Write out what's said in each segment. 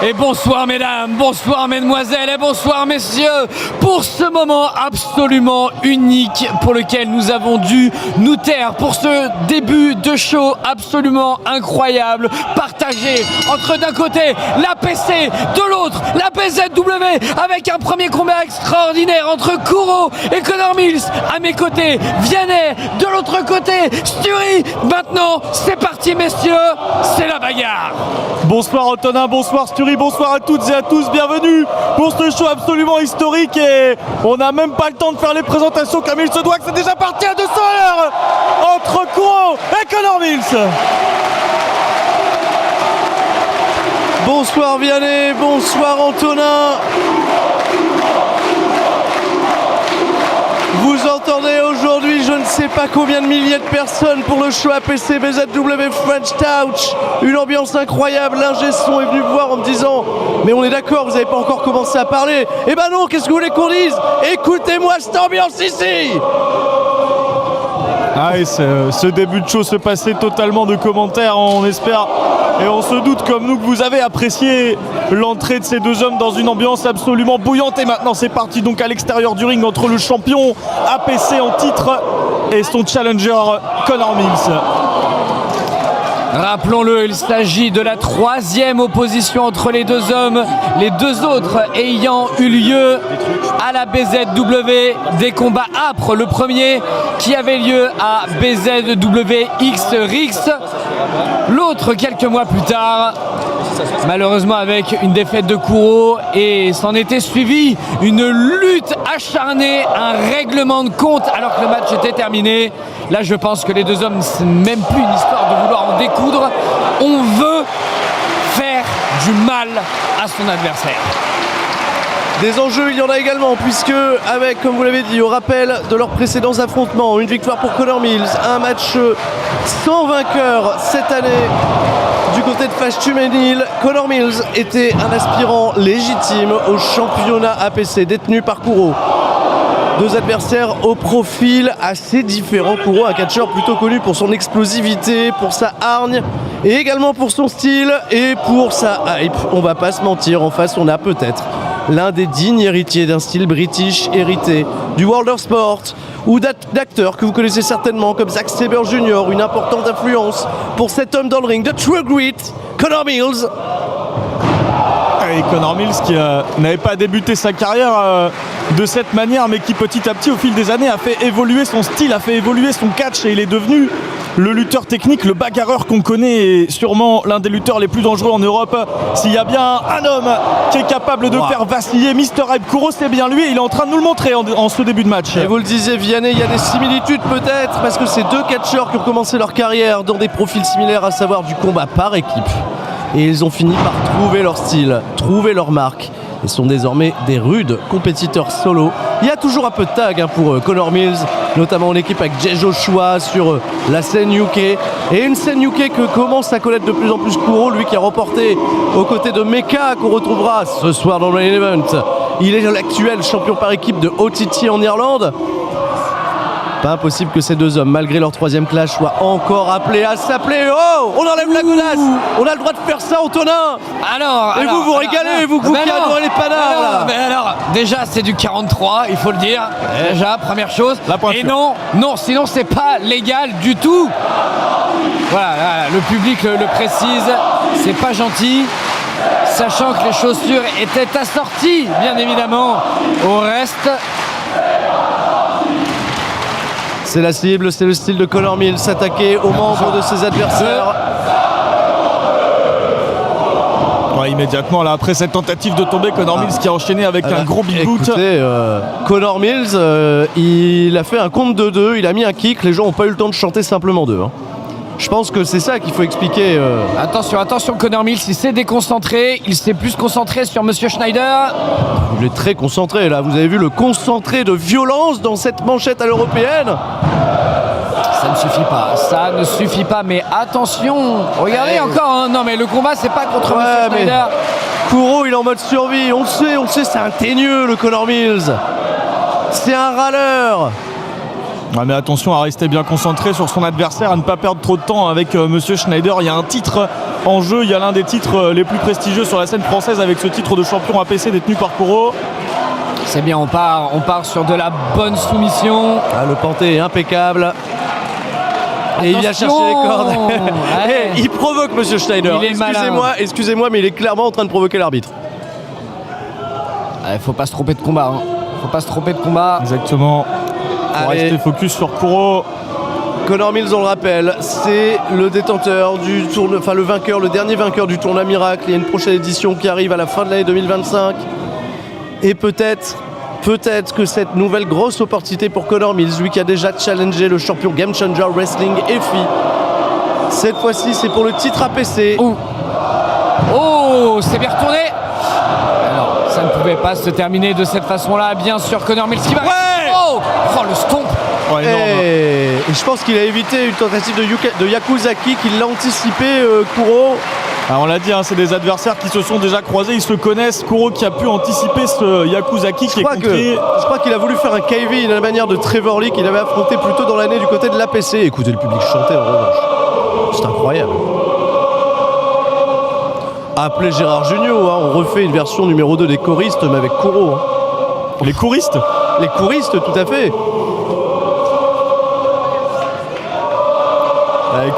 Et bonsoir mesdames, bonsoir mesdemoiselles et bonsoir messieurs pour ce moment absolument unique pour lequel nous avons dû nous taire pour ce début de show absolument incroyable partagé entre d'un côté l'APC, de l'autre la BZW avec un premier combat extraordinaire entre Kuro et Connor Mills à mes côtés, Vianney de l'autre côté, Sturi. Maintenant c'est parti messieurs, c'est la bagarre. Bonsoir Antonin, bonsoir Sturi, bonsoir à toutes et à tous, bienvenue pour ce show absolument historique et on n'a même pas le temps de faire les présentations comme il se doit, que c'est déjà parti à 200 heures entre Kuro et Connor Mills. Bonsoir Vianney, bonsoir Antonin. Vous entendez aujourd'hui je ne sais pas combien de milliers de personnes pour le show APC BZW French Touch. Une ambiance incroyable, l'ingé son est venu me voir en me disant mais on est d'accord, vous n'avez pas encore commencé à parler. Eh ben non, qu'est-ce que vous voulez qu'on dise? Écoutez-moi cette ambiance ici. Ah et ce début de show se passait totalement de commentaires, on espère et on se doute comme nous que vous avez apprécié l'entrée de ces deux hommes dans une ambiance absolument bouillante. Et maintenant c'est parti donc à l'extérieur du ring entre le champion APC en titre et son challenger Connor Mills. Rappelons-le, il s'agit de la troisième opposition entre les deux hommes, les deux autres ayant eu lieu à la BZW, des combats âpres. Le premier qui avait lieu à BZW X-Rix, l'autre quelques mois plus tard, malheureusement avec une défaite de Kuro, et s'en était suivi une lutte acharnée, un règlement de compte alors que le match était terminé. Là je pense que les deux hommes, c'est même plus une histoire de vouloir en découdre, on veut faire du mal à son adversaire. Des enjeux, il y en a également, puisque avec, comme vous l'avez dit, au rappel de leurs précédents affrontements, une victoire pour Connor Mills, un match sans vainqueur cette année du côté de Fashtumenil. Connor Mills était un aspirant légitime au championnat APC détenu par Kuro. Deux adversaires au profil assez différent. Kuro, un catcheur plutôt connu pour son explosivité, pour sa hargne et également pour son style et pour sa hype. On va pas se mentir, en face on a peut-être l'un des dignes héritiers d'un style british hérité du World of Sport ou d'acteurs que vous connaissez certainement comme Zack Sabre Jr., une importante influence pour cet homme dans le ring de True Grit, Connor Mills. Et Connor Mills qui n'avait pas débuté sa carrière de cette manière, mais qui petit à petit au fil des années a fait évoluer son style, a fait évoluer son catch et il est devenu le lutteur technique, le bagarreur qu'on connaît et sûrement l'un des lutteurs les plus dangereux en Europe. S'il y a bien un homme qui est capable de faire vaciller Mr. Hype Kuro, c'est bien lui et il est en train de nous le montrer en ce début de match. Et vous le disiez Vianney, il y a des similitudes peut-être parce que c'est deux catcheurs qui ont commencé leur carrière dans des profils similaires, à savoir du combat par équipe. Et ils ont fini par trouver leur style, trouver leur marque. Ils sont désormais des rudes compétiteurs solo. Il y a toujours un peu de tag pour Connor Mills, notamment en équipe avec Jay Joshua sur la scène UK. Et une scène UK que commence à connaître de plus en plus Kuro, lui qui a remporté aux côtés de Mecha, qu'on retrouvera ce soir dans le main event. Il est l'actuel champion par équipe de OTT en Irlande. Pas impossible que ces deux hommes, malgré leur troisième clash, soient encore appelés à s'appeler. Oh, on enlève la godasse. On a le droit de faire ça, Antonin. Et vous régalez, vous qui adorez les panards là. Mais alors, déjà c'est du 43, il faut le dire. Déjà, première chose. La pointure. Et non, sinon c'est pas légal du tout. Voilà, le public le précise, c'est pas gentil. Sachant que les chaussures étaient assorties, bien évidemment, au reste. C'est la cible, c'est le style de Connor Mills, s'attaquer aux membres de ses adversaires. Ouais, immédiatement, là, après cette tentative de tomber, Connor Mills qui a enchaîné avec un gros big boot. Écoutez, Connor Mills, il a fait un compte de 2, il a mis un kick, les gens n'ont pas eu le temps de chanter simplement 2. Je pense que c'est ça qu'il faut expliquer. Attention, Connor Mills, il s'est déconcentré, il s'est plus concentré sur Monsieur Schneider. Il est très concentré là, vous avez vu le concentré de violence dans cette manchette à l'européenne. Ça ne suffit pas, mais attention, regardez encore, hein. Non mais le combat c'est pas contre Monsieur Schneider. Kuro il est en mode survie, on le sait, c'est un teigneux le Connor Mills. C'est un râleur. Ouais, mais attention à rester bien concentré sur son adversaire, à ne pas perdre trop de temps avec Monsieur Schneider. Il y a un titre en jeu, il y a l'un des titres les plus prestigieux sur la scène française avec ce titre de champion APC détenu par Kuro. C'est bien, on part sur de la bonne soumission. Le panté est impeccable. Et il a cherché les cordes. Et il provoque Monsieur Schneider. Excusez-moi, mais il est clairement en train de provoquer l'arbitre. Faut pas se tromper de combat. Exactement. Pour rester focus sur Kuro. Connor Mills, on le rappelle, c'est le détenteur du tournoi, enfin le dernier vainqueur du tournoi Miracle. Il y a une prochaine édition qui arrive à la fin de l'année 2025. Et peut-être que cette nouvelle grosse opportunité pour Connor Mills, lui qui a déjà challengé le champion Game Changer Wrestling EFI. Cette fois-ci, c'est pour le titre APC. Oh, c'est bien retourné. Alors, ça ne pouvait pas se terminer de cette façon-là. Bien sûr, Connor Mills qui va... Oh, le stomp. Et je pense qu'il a évité une tentative de Yakuzaki, qu'il l'a anticipé, Kuro. Alors on l'a dit, c'est des adversaires qui se sont déjà croisés, ils se connaissent. Kuro qui a pu anticiper ce Yakuzaki qui est contré. Je crois qu'il a voulu faire un KV à la manière de Trevor Lee qu'il avait affronté plus tôt dans l'année du côté de l'APC. Écoutez le public chanter en revanche. C'est incroyable. Appelez Gérard Jugnot, on refait une version numéro 2 des choristes, mais avec Kuro. Les choristes ? Les choristes, tout à fait.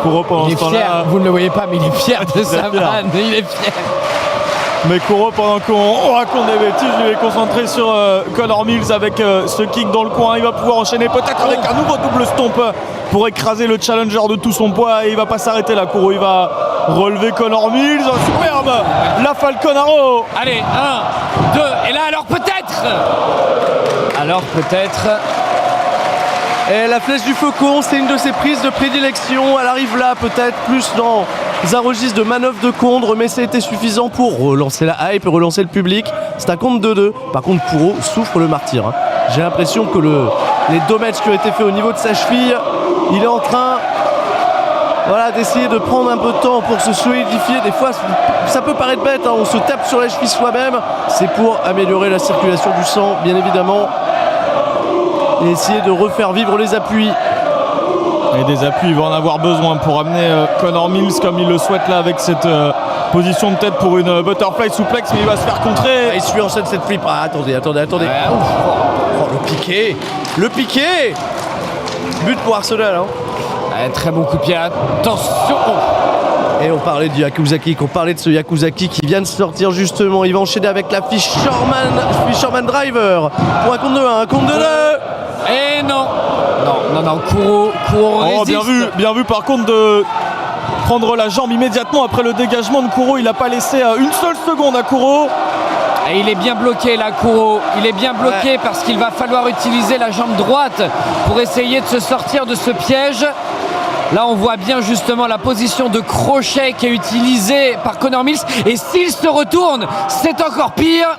Kuro pendant il est ce temps-là, fier, vous ne le voyez pas, mais il est fier de sa vanne, il est fier. Mais Kuro, pendant qu'on raconte des bêtises, il est concentré sur Connor Mills avec ce kick dans le coin. Il va pouvoir enchaîner peut-être avec un nouveau double stomp pour écraser le challenger de tout son poids. Et il va pas s'arrêter là, Kuro. Il va relever Connor Mills. Superbe, la Falcon Arrow. Allez, 1, 2, et là alors peut-être. Et la flèche du faucon, c'est une de ses prises de prédilection. Elle arrive là, peut-être plus dans un registre de manœuvre de contre, mais ça a été suffisant pour relancer la hype et relancer le public. C'est un compte 2-2. Par contre, Kuro souffre le martyr. J'ai l'impression que les dommages qui ont été faits au niveau de sa cheville, il est en train d'essayer de prendre un peu de temps pour se solidifier. Des fois, ça peut paraître bête, on se tape sur la cheville soi-même. C'est pour améliorer la circulation du sang, bien évidemment. Et essayer de refaire vivre les appuis. Et des appuis, il va en avoir besoin pour amener Connor Mills comme il le souhaite là avec cette position de tête pour une butterfly suplex, mais il va se faire contrer. Il suit en scène cette flip. Attendez. Le piqué. But pour Arsenal. Très bon coup de pied, attention. Et on parlait du Yakuzaki, de ce Yakuzaki qui vient de sortir justement. Il va enchaîner avec la Fisherman Driver pour un compte de 1, un compte de 2. Et non, Kuro résiste. Bien vu par contre de prendre la jambe immédiatement après le dégagement de Kuro. Il n'a pas laissé une seule seconde à Kuro. Et il est bien bloqué là, Kuro. Il est bien bloqué parce qu'il va falloir utiliser la jambe droite pour essayer de se sortir de ce piège. Là, on voit bien justement la position de crochet qui est utilisée par Connor Mills. Et s'il se retourne, c'est encore pire.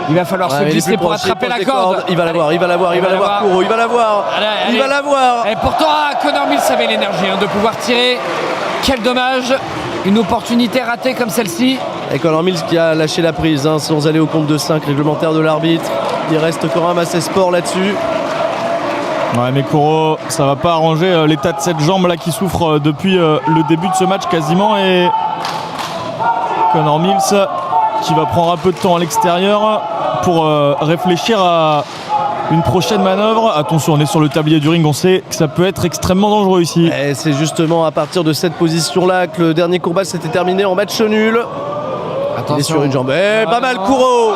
Il va falloir se glisser pour attraper la corde. Il va l'avoir, Kuro, il va l'avoir. Et pourtant, Connor Mills avait l'énergie de pouvoir tirer. Quel dommage. Une opportunité ratée comme celle-ci. Et Connor Mills qui a lâché la prise sans aller au compte de 5 réglementaire de l'arbitre. Il reste quand même assez sport là-dessus. Ouais, mais Kuro, ça va pas arranger l'état de cette jambe là qui souffre depuis le début de ce match quasiment. Et Connor Mills qui va prendre un peu de temps à l'extérieur pour réfléchir à une prochaine manœuvre. Attention, on est sur le tablier du ring, on sait que ça peut être extrêmement dangereux ici. Et c'est justement à partir de cette position-là que le dernier combat s'était terminé en match nul. Attention. Il est sur une jambe. Pas mal Kuro.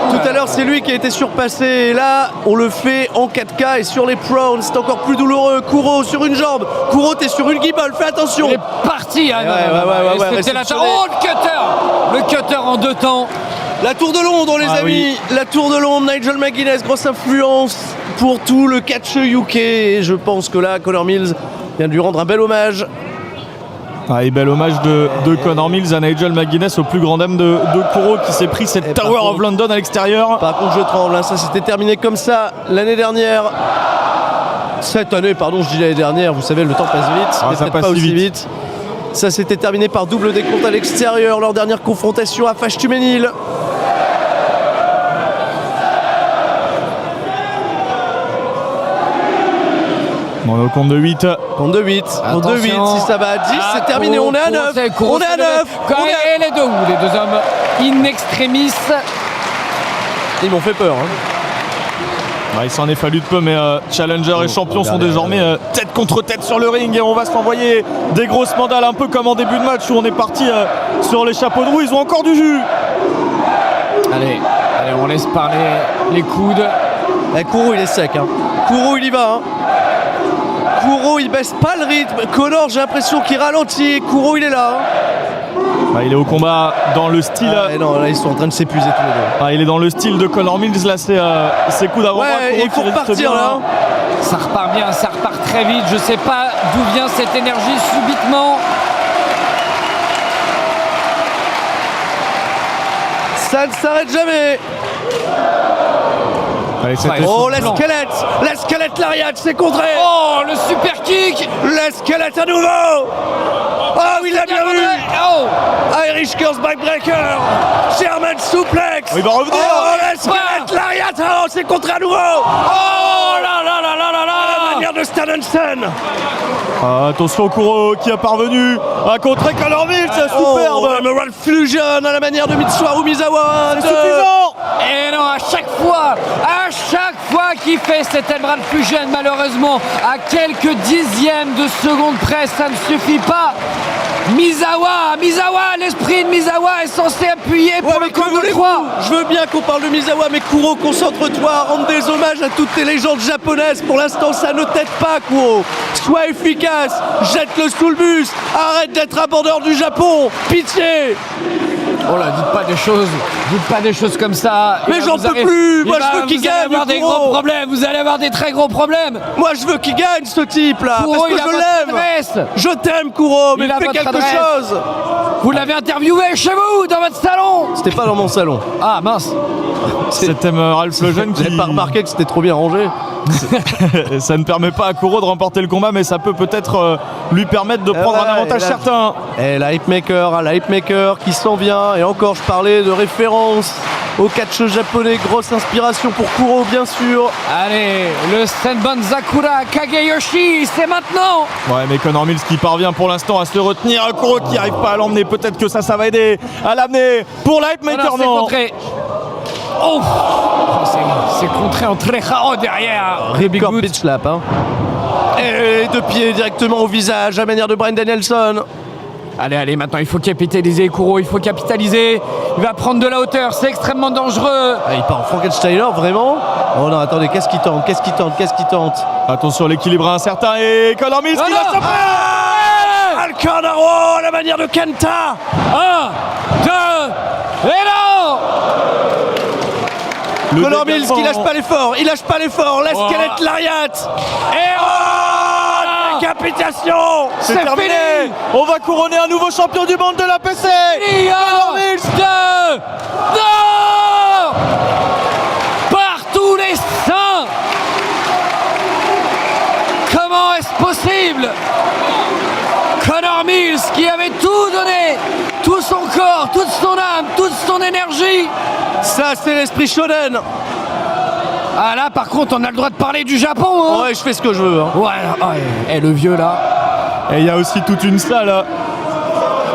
Tout à l'heure, c'est lui qui a été surpassé. Et là, on le fait en 4K et sur les prowns. C'est encore plus douloureux. Kuro sur une jambe. Kuro, t'es sur une gimbal. Fais attention. Il est parti. Hein, ouais, c'était la réceptionné. Oh, le cutter. Le cutter en 2 temps. La Tour de Londres, les amis. Oui. La Tour de Londres. Nigel McGuinness, grosse influence pour tout le catch UK. Et je pense que là, Connor Mills vient de lui rendre un bel hommage. Et bel hommage de Connor Mills à Nigel McGuinness, au plus grand dame de Kuro qui s'est pris cette par Tower contre- of London à l'extérieur. Par contre, je tremble, hein. Ça s'était terminé comme ça l'année dernière. Cette année, pardon, je dis l'année dernière, vous savez, le temps passe vite, mais ça peut-être passe pas si aussi vite. vite. Ça s'était terminé par double décompte à l'extérieur, leur dernière confrontation à Fashtumenil. On est au compte de 8. Compte de 8, compte de 8, si ça va à 10, c'est terminé, on est à 9. On est à 9. Et les deux hommes in extremis. Ils m'ont fait peur. Hein. Il s'en est fallu de peu, mais Challenger et champion sont désormais tête contre tête sur le ring et on va s'envoyer des grosses mandales, un peu comme en début de match où on est parti sur les chapeaux de roue. Ils ont encore du jus. Allez, on laisse parler les coudes. Kuro, il est sec. Hein. Kuro, il y va. Hein. Kuro, il baisse pas le rythme. Connor, j'ai l'impression qu'il ralentit. Kuro, il est là. Hein. Il est au combat dans le style. Non, là, ils sont en train de s'épuiser tous les deux. Il est dans le style de Connor Mills. Là, c'est ses coups d'avant. Ouais, il faut repartir là. Ça repart bien, ça repart très vite. Je sais pas d'où vient cette énergie subitement. Ça ne s'arrête jamais. Allez, Oh, la squelette lariat, c'est contré. Oh, le super kick. La squelette à nouveau. Ah oui, il l'a bien vu. Oh, Irish Curse Backbreaker. German Suplex. Il va revenir. Oh, la squelette lariat. Oh, c'est contré à nouveau. oh là là là là là À la là. manière de Stanenson. Attention Kuro qui a parvenu à contrer Connor Mills. Superbe. Oh, Emerald Fusion à la manière de Mitsuharu Misawa. C'est suffisant. Et non, à chaque fois qu'il fait cette Emerald Fusion, malheureusement, à quelques dixièmes de seconde près, ça ne suffit pas. Misawa, l'esprit de Misawa est censé appuyer pour le compte de 3. Je veux bien qu'on parle de Misawa, mais Kuro, concentre-toi, rendre des hommages à toutes tes légendes japonaises. Pour l'instant, ça ne t'aide pas, Kuro. Sois efficace, jette-le sous le bus, arrête d'être un bandeur du Japon, pitié. Oh là, dites pas des choses comme ça. Mais j'en peux plus. Moi, je veux qu'il gagne, Vous allez avoir des Kuro. gros problèmes, vous allez avoir des très gros problèmes. Moi, je veux qu'il gagne, ce type-là, Kuro, parce que il a je votre l'aime. adresse. Je t'aime, Kuro, mais Il a fais votre quelque adresse. chose. Vous l'avez interviewé chez vous, dans votre salon. C'était pas dans mon salon. Ah mince. Cet Ralph Lejeune Vous qui n'avez pas remarqué que c'était trop bien rangé? ça ne permet pas à Kuro de remporter le combat, mais ça peut peut-être lui permettre de prendre un avantage certain. Et la Hypemaker qui s'en vient. Et encore, je parlais de référence au catch japonais. Grosse inspiration pour Kuro, bien sûr. Allez, le Senbon Zakura Kageyoshi, c'est maintenant. Ouais, mais Connor Mills qui parvient pour l'instant à se retenir. Kuro qui n'arrive pas à l'emmener. Peut-être que ça va aider à l'amener pour la Hypemaker. C'est contré. Oh, c'est contré en très rare derrière. Record pitch slap. Hein. Et de pied directement au visage, à manière de Bryan Danielson. Allez, maintenant il faut capitaliser Kuro, il faut capitaliser. Il va prendre de la hauteur, c'est extrêmement dangereux. Ah, il part en Frankensteiner, vraiment? Oh non, attendez, qu'est-ce qu'il tente? Attention, l'équilibre incertain et Connor Mills qui va s'appeler. Al Carnaro à la manière de Kenta. 1, 2, et non. Connor Mills qui lâche pas l'effort, la squelette lariat. Et Oh, décapitation. C'est terminé. fini. On va couronner un nouveau champion du monde de la PC. Connor Mills 2. Non. Par tous les saints. Comment est-ce possible? Connor Mills qui avait tout donné, tout son corps, toute son âme, toute son énergie. Ça, c'est l'esprit shonen. Ah là, par contre, on a le droit de parler du Japon. Hein. Ouais, je fais ce que je veux. Hein. Ouais. Et le vieux là. Et il y a aussi toute une salle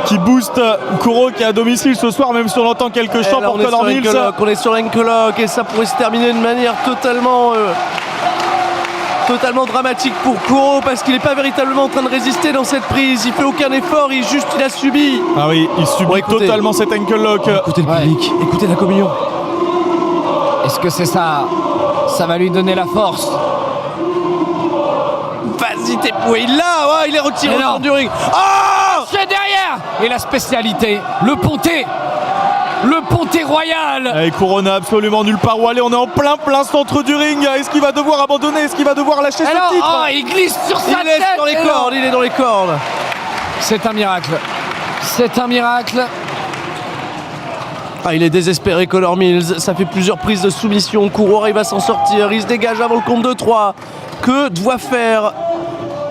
qui booste Kuro qui est à domicile ce soir, même si on entend quelques chants pour Connor Mills. On est sur l'Enkelock et ça pourrait se terminer de manière totalement dramatique pour Kuro parce qu'il n'est pas véritablement en train de résister dans cette prise. Il fait aucun effort, il a subi. Ah oui, il subit totalement cet ankle lock. Écoutez le public, écoutez la communion. Est-ce que c'est ça? Ça va lui donner la force. Vas-y, t'es poué. Là, il est retiré au centre du ring. Oh, c'est derrière. Et la spécialité, le ponté. Le ponté royal. Et Kuro n'a absolument nulle part où aller. On est en plein centre du ring. Est-ce qu'il va devoir abandonner? Est-ce qu'il va devoir lâcher ce titre? Il glisse sur sa tête. Il est dans les cordes. C'est un miracle. C'est un miracle. Il est désespéré, Connor Mills. Ça fait plusieurs prises de soumission. Kuro arrive à s'en sortir. Il se dégage avant le compte de 3. Que doit faire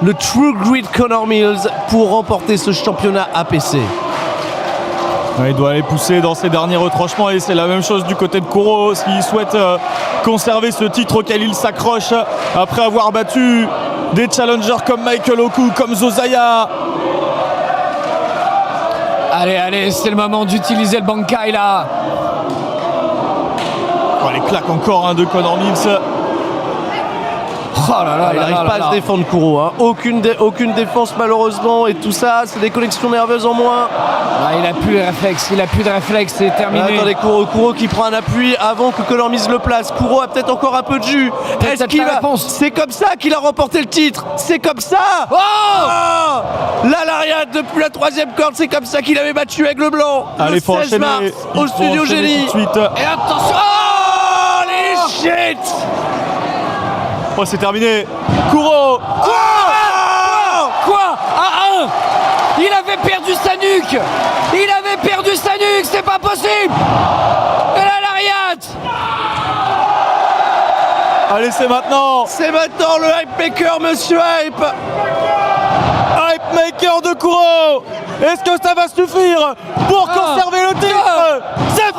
le True Grit Connor Mills pour remporter ce championnat APC? Il doit aller pousser dans ses derniers retranchements et c'est la même chose du côté de Kuro s'il souhaite conserver ce titre auquel il s'accroche après avoir battu des challengers comme Michael Oku, comme Zozaya. Allez, c'est le moment d'utiliser le Bankai là. Les claques encore de Connor Mills. Il n'arrive pas à se défendre, Kuro. Hein. Aucune défense malheureusement et tout ça, c'est des connexions nerveuses en moins. Il a plus de réflexe, c'est terminé. Attendez, Kuro qui prend un appui avant que Connor Mills le place. Kuro a peut-être encore un peu de jus. Est-ce qu'il va... C'est comme ça qu'il a remporté le titre. C'est comme ça. La lariat depuis la 3e corde, c'est comme ça qu'il avait battu Aigle Blanc. Allez, le 16 mars au Studio Génie. Et attention. Les shit. C'est terminé. Kuro. Quoi À 1. Il avait perdu sa nuque. C'est pas possible. Et la lariat. Allez, c'est maintenant le Hype Maker, monsieur Hype. Hype Maker de Kuro. Est-ce que ça va suffire pour conserver le titre? C'est